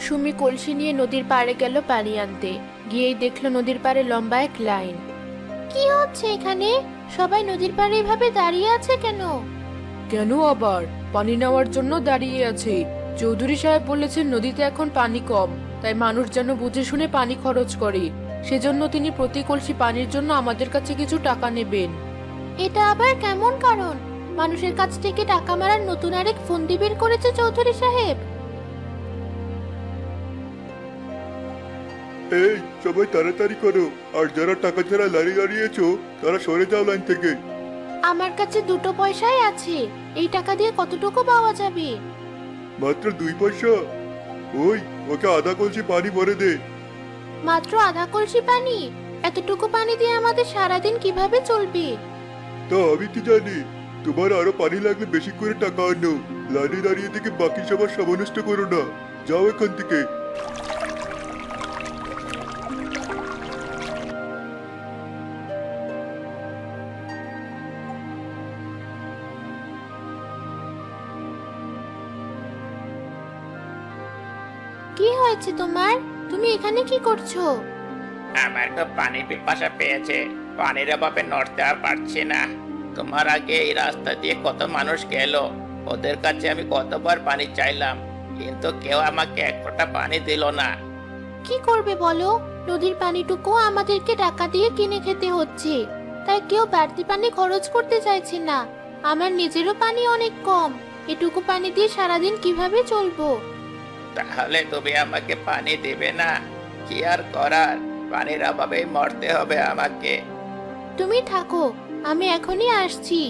সুমি কলসি নিয়ে নদীর পাড়ে গেল পানি আনতে। গিয়েই দেখলো নদীর পাড়ে লম্বা এক লাইন। কি হচ্ছে এখানে? সবাই নদীর পাড়ে এভাবে দাঁড়িয়ে আছে কেন? কেন আবার? পানি নেওয়ার জন্য দাঁড়িয়ে আছে। চৌধুরী সাহেব বলেছেন নদীতে এখন পানি কম, তাই মানুষ যেন বুঝে শুনে পানি খরচ করে। সেজন্য তিনি প্রতি কলসি পানির জন্য আমাদের কাছে কিছু টাকা নেবেন। এটা আবার কেমন কারণ? মানুষের কাছ থেকে টাকা মারার নতুন আরেক ফন্দি বের করেছে চৌধুরী সাহেব। এই সবাই তাড়াতাড়ি করো, আর যারা টাকা ছাড়া দাঁড়িয়ে দাঁড়িয়েছো তারা সরে যাও লাইন থেকে। আমার কাছে 2 পয়সাই আছে, এই টাকা দিয়ে কতটুকু পাওয়া যাবে? মাত্র 2 পয়সা? ওই ওকে আধা কলসি পানি ভরে দে। মাত্র আধা কলসি পানি? এতটুকু পানি দিয়ে আমাদের সারাদিন কিভাবে চলবে? তা আমি কি জানি? তোমার আরো পানি লাগলে বেশি করে টাকা আনো। লাইনে দাঁড়িয়ে থেকে বাকি সবার সময় নষ্ট করো না। যাও এখান থেকে। কি হয়েছে তোমার? তুমি এখানে কি করছো? আমার তো পানি পিপাসা পেয়েছে, পানির অভাবে নড়তে আর পারছি না। তোমার আগে এই রাস্তা দিয়ে কত মানুষ গেল, ওদের কাছে আমি কতবার পানি চাইলাম, কিন্তু কেউ আমাকে এক ফোঁটা পানি দিল না। কি করবে বলো? নদীর পানিটুকু আমাদেরকে টাকা দিয়ে কিনে খেতে হচ্ছে, তাই কেউ বাড়তি পানি খরচ করতে চাইছে না। আমার নিজেরও পানি অনেক কম, এটুকু পানি দিয়ে সারাদিন কিভাবে চলবো? তাহলে তুমি আমাকে পানি দেবে না? কি আর করার, পানির অভাবে মরতে হবে আমাকে। তুমি থাকো, আমি এখনই আসছি।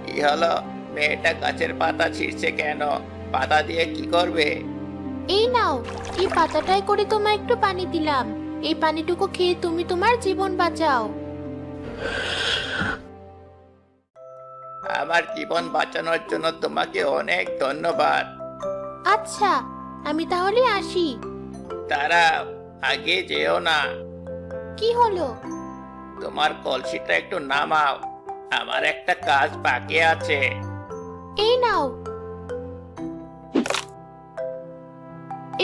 কি হলো, মেয়েটা গাছের পাতা ছিঁড়ছে কেন? পাতা দিয়ে কি করবে? এই নাও, এই পাতাটায় করে তোমায় একটু পানি দিলাম। এই পানিটুকু খেয়ে তুমি তোমার জীবন বাঁচাও। আমার জীবন বাঁচানোর জন্য তোমাকে অনেক ধন্যবাদ। আচ্ছা, আমি তাহলে আসি। দাঁড়াও, আগে যেও না। কি হলো? তোমার কলসিটা একটু নামাও, আমার একটা কাজ বাকি আছে। এই নাও।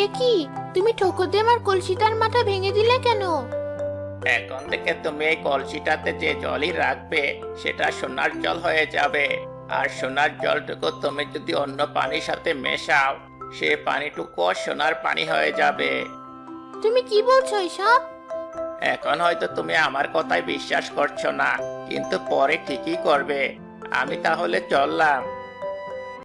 এ কি, তুমি ঠোকর দিয়ে আমার কলসিটার মাথা ভেঙে দিলে কেন? এখন থেকে তুমি এই কলসিটাতে যে জলই রাখবে সেটা সোনার জল হয়ে যাবে। আর সোনার জলটুকু তুমি যদি অন্য পানির সাথে মেশাও, সে পানিটুকু সোনার পানি হয়ে যাবে। তুমি কি বলছো এসব? এখন হয়তো তুমি আমার কথায় বিশ্বাস করছো না, কিন্তু পরে ঠিকই করবে। আমি তাহলে চললাম।